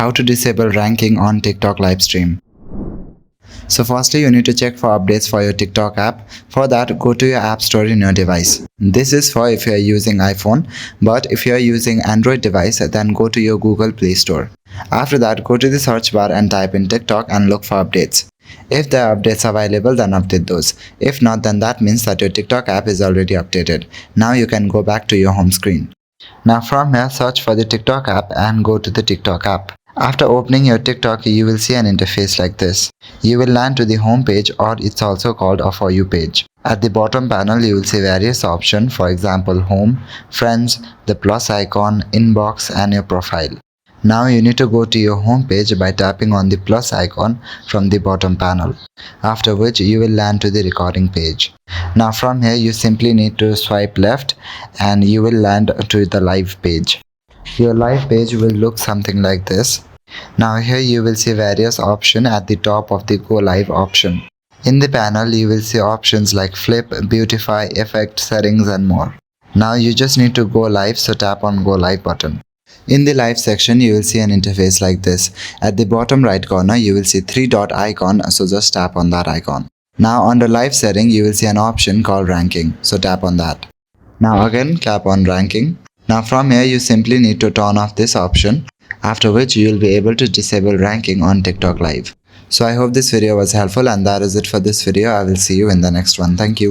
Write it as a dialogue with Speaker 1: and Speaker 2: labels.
Speaker 1: How to disable ranking on TikTok live stream. So firstly, you need to check for updates for your TikTok app. For that, go to your app store in your device. This is for if you are using iPhone, but if you are using Android device, then go to your Google Play Store. After that, go to the search bar and type in TikTok and look for updates. If there are updates available, then update those. If not, then that means that your TikTok app is already updated. Now you can go back to your home screen. Now from here, search for the TikTok app and go to the TikTok app. After opening your TikTok, you will see an interface like this. You will land to the home page, or it's also called a For You page. At the bottom panel, you will see various options, for example, home, friends, the plus icon, inbox, and your profile. Now you need to go to your home page by tapping on the plus icon from the bottom panel, after which you will land to the recording page. Now from here, you simply need to swipe left and you will land to the live page. Your live page will look something like this. Now here you will see various options at the top of the Go Live option. In the panel you will see options like Flip, Beautify, Effect, Settings and more. Now you just need to go live, so tap on Go Live button. In the live section you will see an interface like this. At the bottom right corner you will see 3-dot icon, so just tap on that icon. Now under live setting you will see an option called ranking, so tap on that. Now again tap on ranking. Now from here you simply need to turn off this option, after which you will be able to disable ranking on TikTok live. So I hope this video was helpful, and that is it for this video. I will see you in the next one. Thank you.